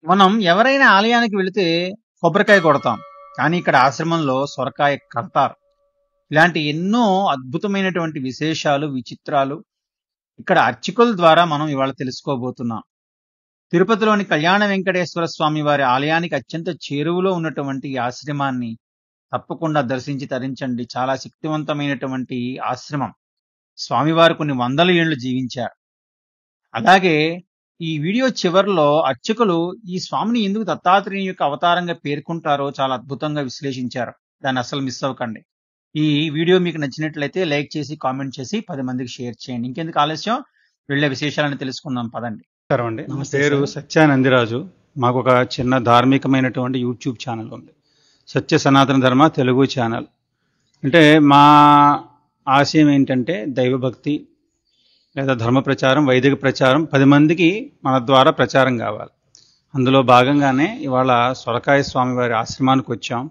మనం ఎవరైనా ఆలయానికి వెళితే కొబ్బరికాయ కొడతాం. కానీ ఇక్కడ ఆశ్రమంలో సొరకాయ కడతారు. ఇలాంటి ఎన్నో అద్భుతమైనటువంటి విశేషాలు, విచిత్రాలు ఇక్కడ అర్చకుల ద్వారా మనం ఇవాళ తెలుసుకోబోతున్నాం. తిరుపతిలోని కళ్యాణ వెంకటేశ్వర స్వామి వారి ఆలయానికి అత్యంత చేరువలో ఉన్నటువంటి ఈ ఆశ్రమాన్ని తప్పకుండా దర్శించి తరించండి. చాలా శక్తివంతమైనటువంటి ఆశ్రమం. స్వామివారు కొన్ని వందల ఏళ్లు జీవించారు. అలాగే ఈ వీడియో చివర్లో అర్చకులు ఈ స్వామిని ఎందుకు దత్తాత్రేయుని యొక్క అవతారంగా పేర్కొంటారో చాలా అద్భుతంగా విశ్లేషించారు. దాన్ని అసలు మిస్ అవ్వకండి. ఈ వీడియో మీకు నచ్చినట్లయితే లైక్ చేసి, కామెంట్ చేసి 10 మందికి షేర్ చేయండి. ఇంకెందుకు ఆలస్యం, వెళ్ళే విశేషాలను తెలుసుకుందాం పదండి. అండి, నా పేరు సత్యానందిరాజు. మాకు ఒక చిన్న ధార్మికమైనటువంటి యూట్యూబ్ ఛానల్ ఉంది, సత్య సనాతన ధర్మ తెలుగు ఛానల్. అంటే మా ఆశయం ఏంటంటే దైవభక్తి లేదా ధర్మ ప్రచారం, వైదిక ప్రచారం 10 మందికి మన ద్వారా ప్రచారం కావాలి. అందులో భాగంగానే ఇవాళ సొరకాయ స్వామివారి ఆశ్రమానికి వచ్చాం.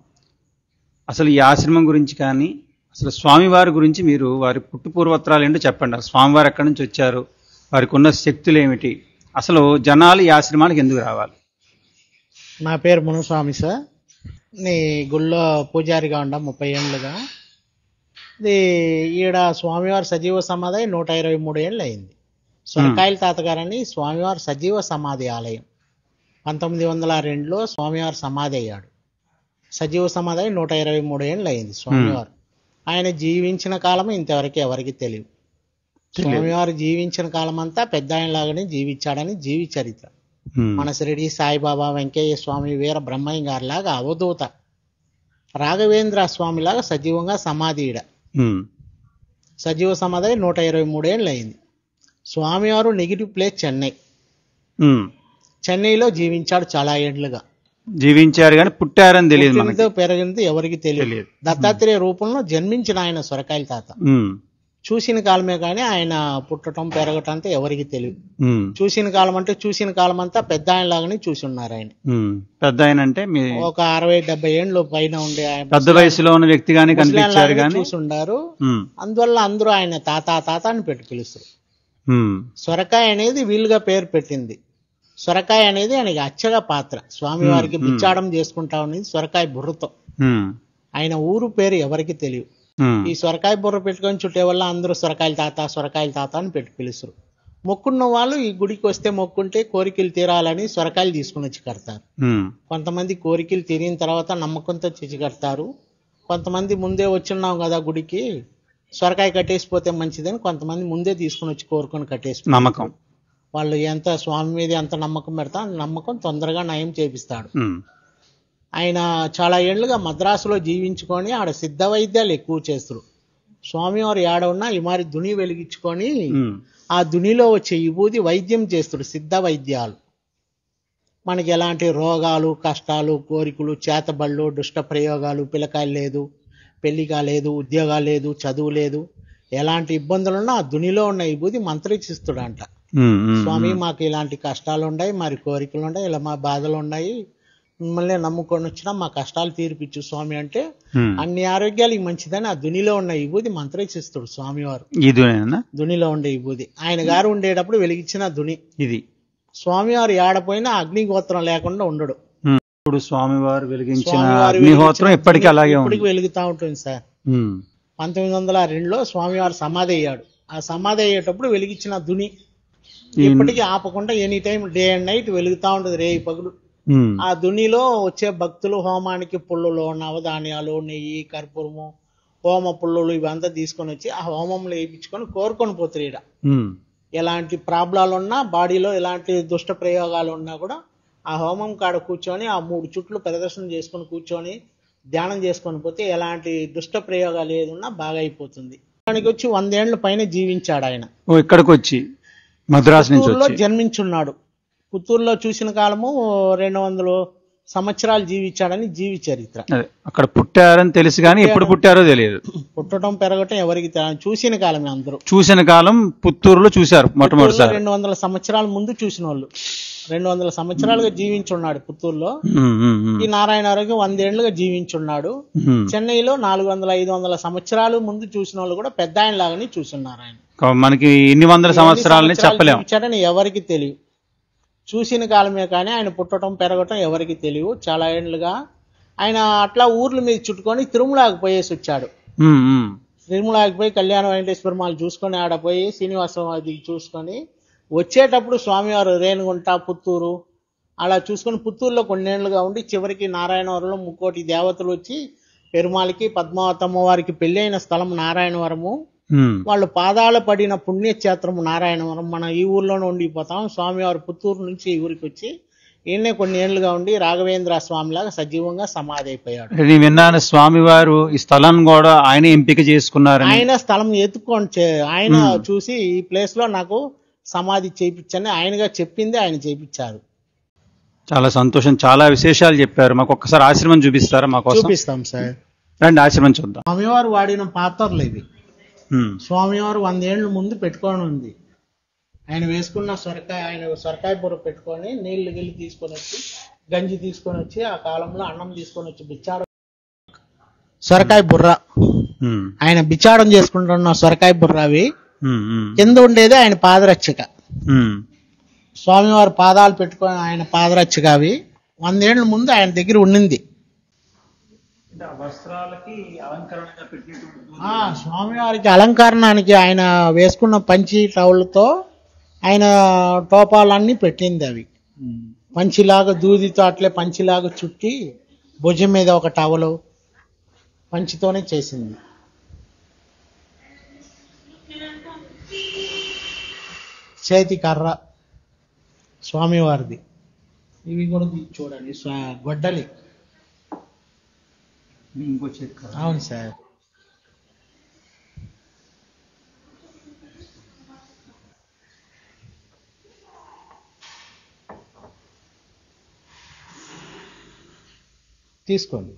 అసలు ఈ ఆశ్రమం గురించి కానీ, అసలు స్వామివారి గురించి మీరు వారి పుట్టు పూర్వత్రాలు ఏంటో చెప్పండి. స్వామివారు ఎక్కడి నుంచి వచ్చారు, వారికి ఉన్న శక్తులు ఏమిటి, అసలు జనాలు ఈ ఆశ్రమానికి ఎందుకు రావాలి? నా పేరు మునుస్వామి సార్. నీ గుళ్ళో పూజారిగా ఉండా 30 ఏళ్ళుగా. ఇది ఈడ స్వామివారి సజీవ సమాధి 123 ఏళ్ళు అయింది. సొరకాయల తాతగారని స్వామివారి సజీవ సమాధి ఆలయం 1902లో స్వామివారు సమాధి అయ్యాడు. సజీవ సమాధి 123 ఏళ్ళు అయింది స్వామివారు. ఆయన జీవించిన కాలం ఇంతవరకు ఎవరికి తెలియదు. స్వామివారు జీవించిన కాలం అంతా పెద్ద ఆయనలాగానే జీవించాడని జీవి చరిత్ర. మన షిరిడి సాయిబాబా, వెంకయ్య స్వామి, వీర బ్రహ్మయ్య గారిలాగా అవధూత, రాఘవేంద్ర స్వామి లాగా సజీవంగా సమాధి ఈడ సజీవ సమాధి 123 ఏళ్ళు అయింది. స్వామివారు నెగిటివ్ ప్లేస్ చెన్నై. చెన్నైలో జీవించాడు చాలా ఏళ్లుగా. జీవించారు కానీ పుట్టారని తెలియదు, పెరిగింది ఎవరికి తెలియదు. దత్తాత్రేయ రూపంలో జన్మించిన ఆయన సొరకాయల తాత. చూసిన కాలమే కానీ ఆయన పుట్టడం పెరగటం అంతా ఎవరికి తెలియదు. చూసిన కాలం అంటే చూసిన కాలం అంతా పెద్ద ఆయన లాగానే చూసి ఉన్నారు. ఆయన పెద్ద ఆయన అంటే ఒక 60-70 ఏళ్ళు పైన ఉండే పెద్ద వయసులో ఉన్న వ్యక్తిగానే కనిపించారు కానీ చూసి ఉండారు. అందువల్ల అందరూ ఆయన తాత తాత అని పెట్టి పిలుస్తారు. సొరకాయ అనేది వీలుగా పేరు పెట్టింది. సొరకాయ అనేది ఆయనకి అచ్చగా పాత్ర. స్వామివారికి బిచ్చాడం చేసుకుంటా ఉన్నది సొరకాయ బుర్రతో. ఆయన ఊరు పేరు ఎవరికి తెలియదు. ఈ సొరకాయ బుర్ర పెట్టుకొని చుట్టే వల్ల అందరూ సొరకాయల తాత అని పెట్టి పిలుస్తారు. మొక్కున్న వాళ్ళు ఈ గుడికి వస్తే మొక్కుంటే కోరికలు తీరాలని సొరకాయలు తీసుకుని వచ్చి కడతారు. కొంతమంది కోరికలు తీరిన తర్వాత నమ్మకంతో తెచ్చి కడతారు. కొంతమంది ముందే వచ్చిన్నాం కదా గుడికి, సొరకాయ కట్టేసిపోతే మంచిదని కొంతమంది ముందే తీసుకుని వచ్చి కోరుకొని కట్టేసి నమ్మకం. వాళ్ళు ఎంత స్వామి మీద ఎంత నమ్మకం పెడతా నమ్మకం తొందరగా నయం చేపిస్తాడు. ఆయన చాలా ఏళ్లుగా మద్రాసులో జీవించుకొని ఆడ సిద్ధ వైద్యాలు ఎక్కువ చేస్తారు. స్వామివారు ఏడ ఉన్నా ఈ మారి దుని వెలిగించుకొని ఆ దునిలో వచ్చే విభూది వైద్యం చేస్తాడు. సిద్ధ వైద్యాలు మనకి ఎలాంటి రోగాలు, కష్టాలు, కోరికలు, చేతబళ్ళు, దుష్ట ప్రయోగాలు, పిల్లకాయలు లేదు, పెళ్లి కాలేదు, ఉద్యోగాలు లేదు, చదువు లేదు, ఎలాంటి ఇబ్బందులున్నా ఆ దునిలో ఉన్న విభూది మంత్రించిస్తాడు అంట. స్వామి మాకు ఇలాంటి కష్టాలు ఉన్నాయి, మరి కోరికలు ఉన్నాయి, ఇలా మా బాధలు ఉన్నాయి, మిమ్మల్ని నమ్ముకొని వచ్చినా మా కష్టాలు తీర్పిచ్చు స్వామి అంటే అన్ని ఆరోగ్యాలకి మంచిదని ఆ దునిలో ఉన్న విభూది మంత్రించిస్తాడు స్వామివారు. దునిలో ఉండే విభూది ఆయన గారు ఉండేటప్పుడు వెలిగించిన దుని ఇది. స్వామివారు ఏడపోయినా అగ్నిహోత్రం లేకుండా ఉండడు. ఇప్పుడు స్వామివారు వెలిగించిన అగ్నిహోత్రం ఎప్పటికీ అలాగే ఇప్పటికి వెలుగుతా ఉంటుంది సార్. 1902లో స్వామివారు సమాధి అయ్యాడు. ఆ సమాధి అయ్యేటప్పుడు వెలిగించిన దుని ఎప్పటికీ ఆపకుండా any time day and night వెలుగుతా ఉంటుంది, రేయి పగులు. ఆ దునిలో వచ్చే భక్తులు హోమానికి పుల్లులు, నవధాన్యాలు, నెయ్యి, కర్పూరము, హోమ పుల్లులు ఇవంతా తీసుకొని వచ్చి ఆ హోమంలో వేయించుకొని కోరుకొని పోతారు. ఈడ ఎలాంటి ప్రాబ్లాలు ఉన్నా, బాడీలో ఎలాంటి దుష్ట ప్రయోగాలు ఉన్నా కూడా ఆ హోమం కాడ కూర్చొని ఆ 3 చుట్లు ప్రదర్శన చేసుకొని కూర్చొని ధ్యానం చేసుకొని పోతే ఎలాంటి దుష్ట ప్రయోగాలు ఏదున్నా బాగా అయిపోతుంది. దానికి వచ్చి 100 ఏళ్ల పైన జీవించాడు ఆయన. ఇక్కడికి వచ్చి మద్రాసు నుంచి జన్మించున్నాడు. పుత్తూరులో చూసిన కాలము 200 సంవత్సరాలు జీవించాడని జీవి చరిత్ర. అక్కడ పుట్టారని తెలుసు కానీ ఎప్పుడు పుట్టారో తెలియదు. పుట్టడం పెరగటం ఎవరికి చూసిన కాలమే. అందరూ చూసిన కాలం పుత్తూరులో చూశారు మొట్టమొదటిసారి. 200 సంవత్సరాల ముందు చూసిన వాళ్ళు 200 సంవత్సరాలుగా జీవించున్నాడు పుత్తూరులో. ఈ నారాయణ ఆరోగ్యం 100 ఏళ్లుగా జీవించున్నాడు. చెన్నైలో 400-500 సంవత్సరాలు ముందు చూసిన వాళ్ళు కూడా పెద్ద ఆయన లాగానే చూస్తున్నారు. ఆయన మనకి ఇన్ని వందల సంవత్సరాలని చెప్పలేము ఎవరికి తెలియదు. చూసిన కాలమే కానీ ఆయన పుట్టడం పెరగటం ఎవరికి తెలియదు. చాలా ఏళ్ళుగా ఆయన అట్లా ఊర్ల మీద చుట్టుకొని తిరుమలకి పోయేసి వచ్చాడు. తిరుమలకి పోయి కళ్యాణ వెంకటేశ్వర మాలు చూసుకొని ఆడ పోయి శ్రీనివాసం అది చూసుకొని వచ్చేటప్పుడు స్వామివారు రేణుగుంట, పుత్తూరు అలా చూసుకొని పుత్తూరులో కొన్నేళ్లుగా ఉండి చివరికి నారాయణవరంలో 3 దేవతలు వచ్చి పెరుమాళకి పద్మావతమ్మ వారికి పెళ్లి అయిన స్థలం నారాయణవరము. వాళ్ళు పాదాలు పడిన పుణ్యక్షేత్రము నారాయణవరం. మనం ఈ ఊర్లోనే ఉండిపోతాం. స్వామివారు పుత్తూరు నుంచి ఈ ఊరికి వచ్చి ఈయనే కొన్ని ఏళ్లుగా ఉండి రాఘవేంద్ర స్వామిలాగా సజీవంగా సమాధి అయిపోయాడు. నేను విన్నాను స్వామివారు ఈ స్థలాన్ని కూడా ఆయన ఎంపిక చేసుకున్నారు. ఆయన స్థలం ఎత్తుకొని ఆయన చూసి ఈ ప్లేస్ లో నాకు సమాధి చేయించని ఆయనగా చెప్పింది ఆయన చేయించారు. చాలా సంతోషం. చాలా విశేషాలు చెప్పారు. మాకు ఒక్కసారి ఆశ్రమం చూపిస్తారా? మాకు చూపిస్తాం సార్. రండి ఆశ్రమం చూద్దాం. స్వామివారు వాడిన పాత్రలు ఇవి. స్వామివారు 100 ఏళ్ళ ముందు పెట్టుకొని ఉంది. ఆయన వేసుకున్న సొరకాయ బుర్ర పెట్టుకొని నీళ్లు గిల్లి తీసుకొని వచ్చి గంజి తీసుకొని వచ్చి ఆ కాలంలో అన్నం తీసుకొని వచ్చి బిచ్చాడం సొరకాయ బుర్ర ఆయన బిచ్చాడం చేసుకుంటున్న సొరకాయ బుర్ర అవి కింద ఉండేది ఆయన పాదరక్షక. స్వామివారి పాదాలు పెట్టుకొని ఆయన పాదరక్షక అవి 100 ఏళ్ళ ముందు ఆయన దగ్గర ఉండింది. స్వామివారికి అలంకరణానికి ఆయన వేసుకున్న పంచి టవల్తో ఆయన టోపాలన్నీ పెట్టింది. అవి పంచిలాగా దూదితో అట్లే పంచిలాగా చుట్టి భుజం మీద ఒక టవలు పంచితోనే చేసింది. చేతి కర్ర స్వామివారిది. ఇవి కూడా చూడండి గొడ్డలి. అవును సార్. తీసుకోండి.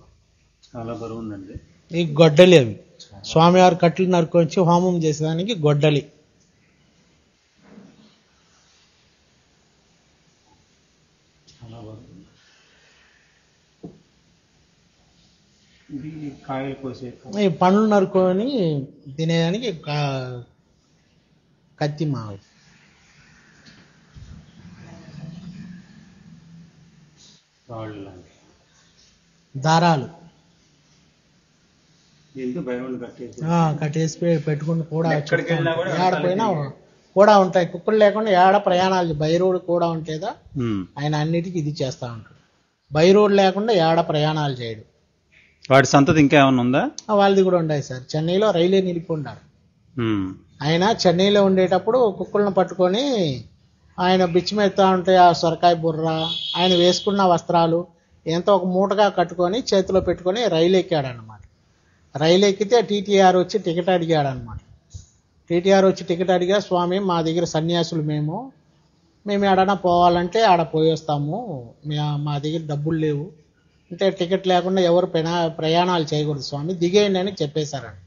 చాలా బరువు ఉందండి. ఈ గొడ్డలి అవి స్వామివారి కట్లు నరుకొచ్చి హోమం చేసేదానికి గొడ్డలి. ఈ పండ్లు నరుకొని తినేదానికి కత్తి మావి. దారాలు కట్టేసి పెట్టుకుని కూడా ఏడపోయినా కూడా ఉంటాయి. కుక్కలు లేకుండా ఏడ ప్రయాణాలు బై రోడ్ కూడా ఉంటేదా ఆయన అన్నిటికీ ఇది చేస్తా ఉంటాడు. బై రోడ్ లేకుండా ఏడ ప్రయాణాలు చేయడు. వాడి సంతతి ఇంకా ఏమన్నా ఉందా? వాళ్ళది కూడా ఉన్నాయి సార్. చెన్నైలో రైలే నిలిపిన్నారు. ఆయన చెన్నైలో ఉండేటప్పుడు కుక్కలను పట్టుకొని ఆయన బిచ్చిమెత్తా ఉంటే ఆ సొరకాయ బుర్ర ఆయన వేసుకున్న వస్త్రాలు ఎంతో ఒక మూటగా కట్టుకొని చేతిలో పెట్టుకొని రైలు ఎక్కాడనమాట. రైలు ఎక్కితే టీటీఆర్ వచ్చి టికెట్ అడిగాడనమాట. టీటీఆర్ వచ్చి టికెట్ అడిగా, స్వామి మా దగ్గర సన్యాసులు మేము ఏడన్నా పోవాలంటే ఆడ పోయేస్తాము, మా దగ్గర డబ్బులు లేవు అంటే టికెట్ లేకుండా ఎవరు ప్రయాణాలు చేయకూడదు స్వామి, దిగేయండి అని చెప్పేశారండి.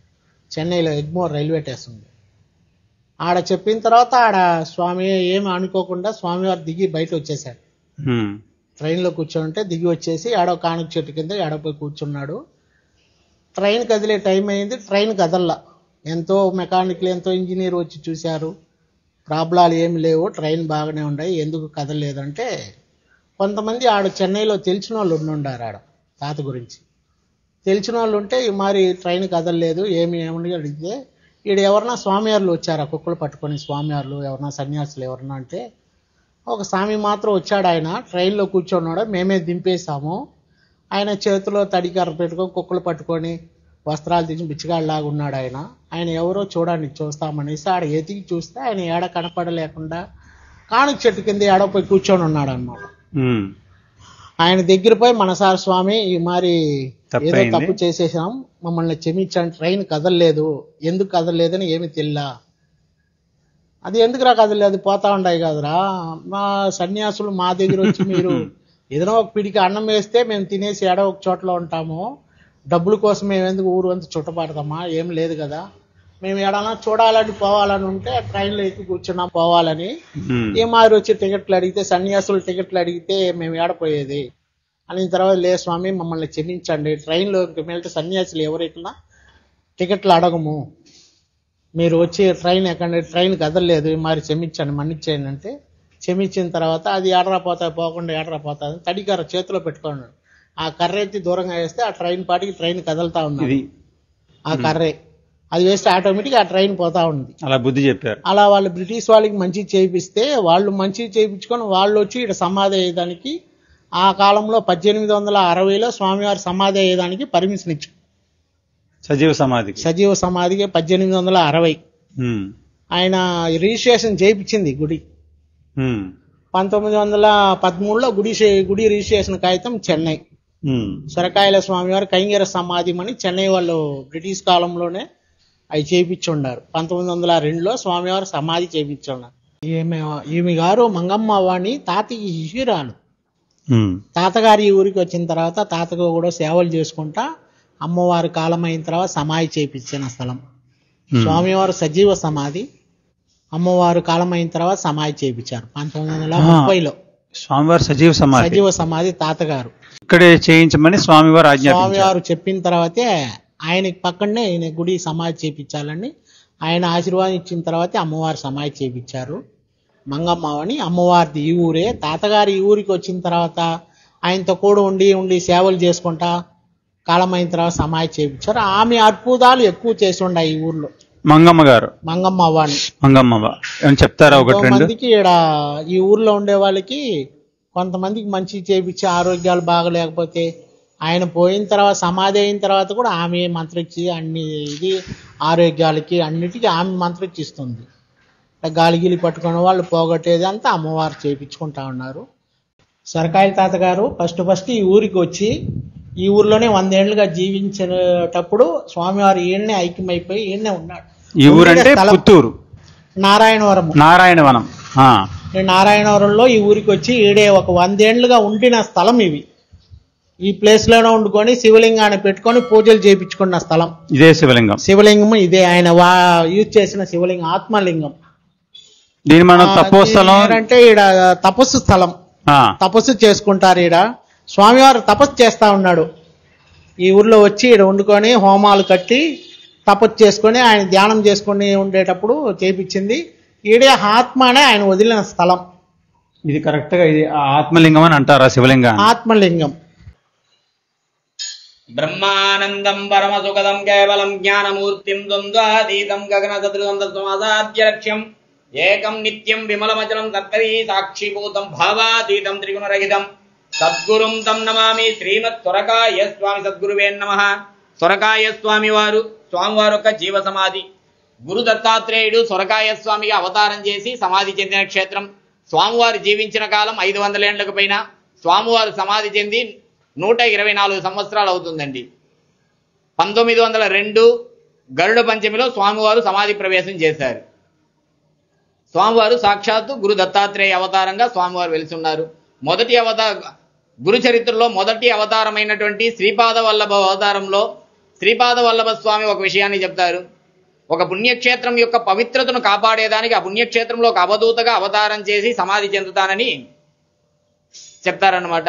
చెన్నైలో ఎగ్మోర్ రైల్వే స్టేషన్ ఆడ చెప్పిన తర్వాత ఆడ స్వామి ఏమి అనుకోకుండా స్వామివారు దిగి బయట వచ్చేసాడు. ట్రైన్లో కూర్చోంటే దిగి వచ్చేసి ఆడో కానుక చెట్టు కింద ఆడపోయి కూర్చున్నాడు. ట్రైన్ కదిలే టైం అయింది. ట్రైన్ కదల్లా. ఎంతో మెకానిక్లు ఎంతో ఇంజనీర్ వచ్చి చూశారు, ప్రాబ్లాలు ఏమి లేవు, ట్రైన్ బాగానే ఉన్నాయి, ఎందుకు కదలలేదంటే కొంతమంది ఆడ చెన్నైలో తెలిసిన వాళ్ళు ఉండారు. ఆడ తాత గురించి తెలిసిన వాళ్ళు ఉంటే మరి ట్రైన్ కదలలేదు ఏముండి అడిగితే ఈడ ఎవరన్నా స్వామివార్లు వచ్చారా కుక్కలు పట్టుకొని, స్వామివార్లు ఎవరన్నా సన్యాసులు ఎవరన్నా అంటే ఒక స్వామి మాత్రం వచ్చాడు. ఆయన ట్రైన్లో కూర్చున్నాడు, మేమే దింపేశాము. ఆయన చేతిలో తడికర్ర పెట్టుకొని కుక్కలు పట్టుకొని వస్త్రాలు తీసి బిచ్చగాళ్ళలాగా ఉన్నాడు. ఆయన ఎవరో చూడండి చూస్తామనేసి ఆడ ఎతికి చూస్తే ఆయన ఏడ కనపడలేకుండా కానుక చెట్టు కింద ఏడపోయి కూర్చొని ఉన్నాడు అనమాట. ఆయన దగ్గర పోయి మనసారి స్వామి ఈ మరి ఏదో తప్పు చేసేసాం, మమ్మల్ని క్షమించండి, ట్రైన్ కదలలేదు, ఎందుకు కదలలేదని ఏమి తెల్లా, అది ఎందుకురా కదలలేదు, పోతా ఉండాయి కదరా, మా సన్యాసులు మా దగ్గర వచ్చి మీరు ఏదైనా ఒక పిడికి అన్నం వేస్తే మేము తినేసి ఏడో ఒక చోట్ల ఉంటాము, డబ్బుల కోసం మేము ఎందుకు ఊరు అంతా చుట్టపడతామా, ఏం లేదు కదా, మేము ఏడన్నా చూడాలని పోవాలని ఉంటే ట్రైన్లో ఎక్కి కూర్చున్నాం పోవాలని, ఏ మారి వచ్చి టికెట్లు అడిగితే సన్యాసులు టికెట్లు అడిగితే మేము ఏడపోయేది అని. తర్వాత లే స్వామి మమ్మల్ని క్షమించండి, ట్రైన్లోకి వెళ్తే సన్యాసులు ఎవరెక్కినా టికెట్లు అడగము, మీరు వచ్చి ట్రైన్ ఎక్కండి, ట్రైన్ కదలలేదు మరి క్షమించండి మన్నిచ్చేయండి అంటే క్షమించిన తర్వాత అది ఏడరా పోతా పోకుండా ఏడరా పోతా తడికర్ర చేతిలో పెట్టుకున్నాడు. ఆ కర్ర ఎత్తి దూరంగా వేస్తే ఆ ట్రైన్ పాటికి ట్రైన్ కదులుతా ఉన్నది. ఆ కర్రే అది వేస్తే ఆటోమేటిక్ ఆ ట్రైన్ పోతా ఉంది. అలా బుద్ధి చెప్పారు. అలా వాళ్ళు బ్రిటిష్ వాళ్ళకి మంచి చేయిస్తే వాళ్ళు మంచి చేయించుకొని వాళ్ళు వచ్చి ఇక్కడ సమాధి అయ్యేదానికి ఆ కాలంలో 1860లో స్వామివారి సమాధి అయ్యేదానికి పర్మిషన్ ఇచ్చారు. సజీవ సమాధికి 1860 ఆయన రిజిస్ట్రేషన్ చేయించింది గుడి. 1913లో గుడి రిజిస్ట్రేషన్ కాగితం చెన్నై. సొరకాయల స్వామివారు కైంగర సమాధి అని చెన్నై వాళ్ళు బ్రిటిష్ కాలంలోనే అవి చేయించి ఉన్నారు. 1902లో స్వామివారు సమాధి చేయించి ఉన్నారు. ఈమె గారు మంగమ్మ వాణి తాతకి శిష్యురాలు. తాతగారి ఈ ఊరికి వచ్చిన తర్వాత తాతకు కూడా సేవలు చేసుకుంటా అమ్మవారు కాలమైన తర్వాత సమాధి చేయించిన స్థలం. స్వామివారు సజీవ సమాధి, అమ్మవారు కాలమైన తర్వాత సమాధి చేయించారు 1930లో. స్వామివారు సజీవ సమాధి తాతగారు ఇక్కడే చేయించమని స్వామివారు చెప్పిన తర్వాతే ఆయనకి పక్కనే ఆయన గుడి సమాధి చేయించాలని ఆయన ఆశీర్వాదం ఇచ్చిన తర్వాతే అమ్మవారు సమాధి చేయించారు. మంగమ్మని అమ్మవారిది ఈ ఊరే. తాతగారు ఈ ఊరికి వచ్చిన తర్వాత ఆయనతో కూడా ఉండి సేవలు చేసుకుంటా కాలమైన తర్వాత సమాధి చేయించారు. ఆమె అద్భుతాలు ఎక్కువ చేసి ఉన్నాయి ఈ ఊర్లో. మంగమ్మ అవ్వని చెప్తారా? మందికి ఈ ఊర్లో ఉండే వాళ్ళకి కొంతమందికి మంచి చేయించి ఆరోగ్యాలు బాగలేకపోతే ఆయన పోయిన తర్వాత సమాధి అయిన తర్వాత కూడా ఆమె మంత్రిచ్చి అన్ని ఆరోగ్యాలకి అన్నిటికీ ఆమె మంత్రిచ్చి ఇస్తుంది. గాలిగిలి పట్టుకున్న వాళ్ళు పోగొట్టేది అంతా అమ్మవారు చేయించుకుంటా ఉన్నారు. సొరకాయల తాతగారు ఫస్ట్ ఈ ఊరికి వచ్చి ఈ ఊర్లోనే 100 ఏళ్లుగా జీవించేటప్పుడు స్వామివారు ఈయన్నే ఐక్యమైపోయి ఈయన్నే ఉన్నాడు. ఈ ఊరంటే పుత్తూరు నారాయణవనం. నారాయణవరంలో ఈ ఊరికి వచ్చి ఈడే ఒక 100 ఏళ్లుగా ఉండిన స్థలం. ఇవి ఈ ప్లేస్ లోనే వండుకొని శివలింగాన్ని పెట్టుకొని పూజలు చేయించుకున్న స్థలం. ఇదే శివలింగం ఇదే ఆయన యూజ్ చేసిన శివలింగం, ఆత్మలింగం. దీని మనం తపోస్థలం అంటే ఈడ తపస్సు స్థలం. తపస్సు చేసుకుంటారు. ఈడ స్వామివారు తపస్సు చేస్తా ఉన్నాడు. ఈ ఊర్లో వచ్చి ఈడ వండుకొని హోమాలు కట్టి తపస్సు చేసుకొని ఆయన ధ్యానం చేసుకొని ఉండేటప్పుడు చేపించింది. ఈడే ఆత్మ అనే ఆయన వదిలిన స్థలం. ఇది కరెక్ట్ గా ఇది ఆత్మలింగం అని అంటారా? శివలింగం ఆత్మలింగం. బ్రహ్మానందం పరమసుఖదం కేవలం జ్ఞానమూర్తిం ద్వంద్వాతీతం గగన సదృశం ఏకం నిత్యం విమలమచలం తత్పరీ సాక్షిభూతం భావాతీతం త్రిగుణరహితం సద్గురుం తం నమామి. శ్రీమత్ సొరకాయ స్వామి సద్గురువే నమః. సొరకాయ స్వామి వారు స్వామివారు యొక్క జీవ సమాధి. గురు దత్తాత్రేయుడు సొరకాయ స్వామిగా అవతారం చేసి సమాధి చెందిన క్షేత్రం. స్వామివారు జీవించిన కాలం 500 ఏళ్లకు పైన. స్వామివారు సమాధి చెంది 124 సంవత్సరాలు అవుతుందండి. 1902 గరుడ పంచమిలో స్వామివారు సమాధి ప్రవేశం చేశారు. స్వామివారు సాక్షాత్తు గురు దత్తాత్రేయ అవతారంగా స్వామివారు వెలుసున్నారు. గురు చరిత్రలో మొదటి అవతారమైనటువంటి శ్రీపాద వల్లభ అవతారంలో శ్రీపాద వల్లభ స్వామి ఒక విషయాన్ని చెప్తారు. ఒక పుణ్యక్షేత్రం యొక్క పవిత్రతను కాపాడేదానికి ఆ పుణ్యక్షేత్రంలో ఒక అవధూతగా అవతారం చేసి సమాధి చెందుతానని చెప్తారన్నమాట.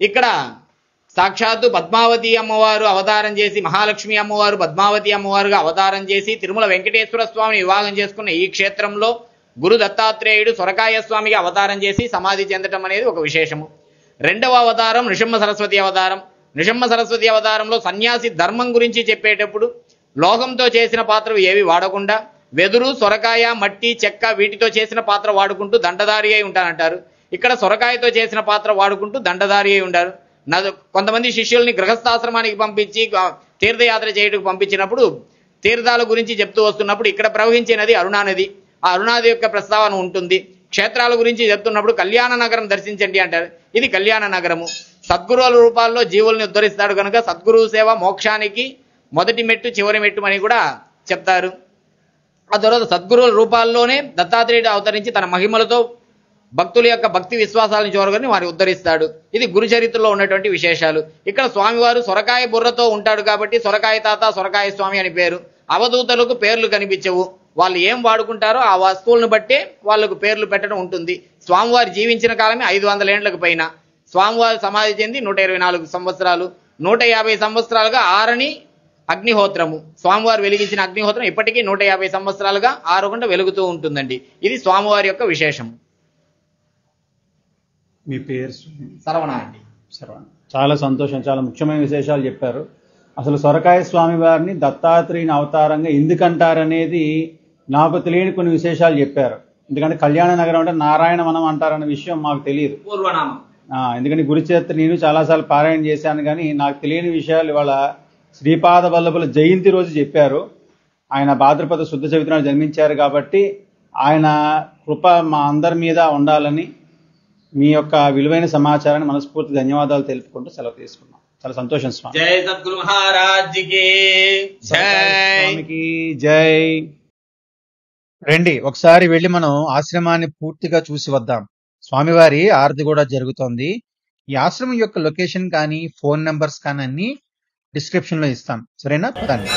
ఇక్కడ సాక్షాత్తు పద్మావతి అమ్మవారు అవతారం చేసి, మహాలక్ష్మి అమ్మవారు పద్మావతి అమ్మవారుగా అవతారం చేసి తిరుమల వెంకటేశ్వర స్వామిని వివాహం చేసుకున్న ఈ క్షేత్రంలో గురు దత్తాత్రేయుడు సొరకాయ స్వామిగా అవతారం చేసి సమాధి చెందటం అనేది ఒక విశేషము. రెండవ అవతారం నృసింహ సరస్వతి అవతారం. నృసింహ సరస్వతి అవతారంలో సన్యాసి ధర్మం గురించి చెప్పేటప్పుడు లోహంతో చేసిన పాత్రలు ఏవి వాడకుండా వెదురు, సొరకాయ, మట్టి, చెక్క వీటితో చేసిన పాత్ర వాడుకుంటూ దండధారి అయి ఉంటానంటారు. ఇక్కడ సొరకాయతో చేసిన పాత్ర వాడుకుంటూ దండధారి అయి ఉంటారు. కొంతమంది శిష్యుల్ని గృహస్థాశ్రమానికి పంపించి తీర్థయాత్ర చేయటకు పంపించినప్పుడు తీర్థాల గురించి చెప్తూ వస్తున్నప్పుడు ఇక్కడ ప్రవహించే నది అరుణానది. ఆ అరుణాది యొక్క ప్రస్తావన ఉంటుంది. క్షేత్రాల గురించి చెప్తున్నప్పుడు కళ్యాణ నగరం దర్శించండి అంటారు. ఇది కళ్యాణ నగరము. సద్గురువుల రూపాల్లో జీవుల్ని ఉద్ధరిస్తాడు కనుక సద్గురువు సేవ మోక్షానికి మొదటి మెట్టు చివరి మెట్టు అని కూడా చెప్తారు. ఆ తర్వాత సద్గురువుల రూపాల్లోనే దత్తాత్రేయుడు అవతరించి తన మహిమలతో భక్తుల యొక్క భక్తి విశ్వాసాలను చూరగొని వారిని ఉద్ధరిస్తాడు. ఇది గురు చరిత్రలో ఉన్నటువంటి విశేషాలు. ఇక్కడ స్వామివారు సొరకాయ బుర్రతో ఉంటాడు కాబట్టి సొరకాయ తాత, సొరకాయ స్వామి అని పేరు. అవధూతలకు పేర్లు కనిపించవు. వాళ్ళు ఏం వాడుకుంటారో ఆ వస్తువులను బట్టే వాళ్ళకు పేర్లు పెట్టడం ఉంటుంది. స్వామివారు జీవించిన కాలమే 500 ఏళ్లకు పైన. స్వామివారు సమాధి చెంది 124 సంవత్సరాలు. 150 సంవత్సరాలుగా ఆరని అగ్నిహోత్రము, స్వామివారు వెలిగించిన అగ్నిహోత్రం ఇప్పటికీ 150 సంవత్సరాలుగా ఆరకుండా వెలుగుతూ ఉంటుందండి. ఇది స్వామివారి యొక్క విశేషం. మీ పేరు సరవణ అండి. శరవణ. చాలా సంతోషం, చాలా ముఖ్యమైన విశేషాలు చెప్పారు. అసలు సొరకాయ స్వామి వారిని దత్తాత్రేయుని అవతారంగా ఎందుకంటారనేది నాకు తెలియని కొన్ని విశేషాలు చెప్పారు. ఎందుకంటే కళ్యాణ నగరం అంటే నారాయణవనం అంటారన్న విషయం మాకు తెలియదు. పూర్వనామం. ఎందుకంటే గురుచరిత్ర నేను చాలాసార్లు పారాయణ చేశాను, కానీ నాకు తెలియని విషయాలు ఇవాళ శ్రీపాద వల్లభుల జయంతి రోజు చెప్పారు. ఆయన భాద్రపద శుద్ధ చవితినాడు జన్మించారు కాబట్టి ఆయన కృప మా అందరి మీద ఉండాలని మీ యొక్క విలువైన సమాచారాన్ని మనస్ఫూర్తి ధన్యవాదాలు తెలుపుకుంటూ సెలవు తీసుకున్నాం. చాలా సంతోషం స్వామి. జై సద్గురు మహారాజ్ కి జై. స్వామికి జై. రండి ఒకసారి వెళ్ళి మనం ఆశ్రమాన్ని పూర్తిగా చూసి వద్దాం. స్వామివారి ఆరతి కూడా జరుగుతోంది. ఈ ఆశ్రమం యొక్క లొకేషన్ కానీ ఫోన్ నంబర్స్ కానీ అన్ని డిస్క్రిప్షన్ లో ఇస్తాం. సరేనా? పదండి.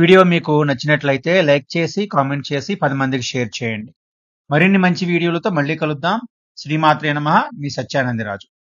వీడియో మీకు నచ్చినట్లయితే లైక్ చేసి కామెంట్ చేసి 10 మందికి షేర్ చేయండి. మరిన్ని మంచి వీడియోలతో మళ్ళీ కలుద్దాం. శ్రీమాత్రే నమః. మీ సత్యానందరాజు.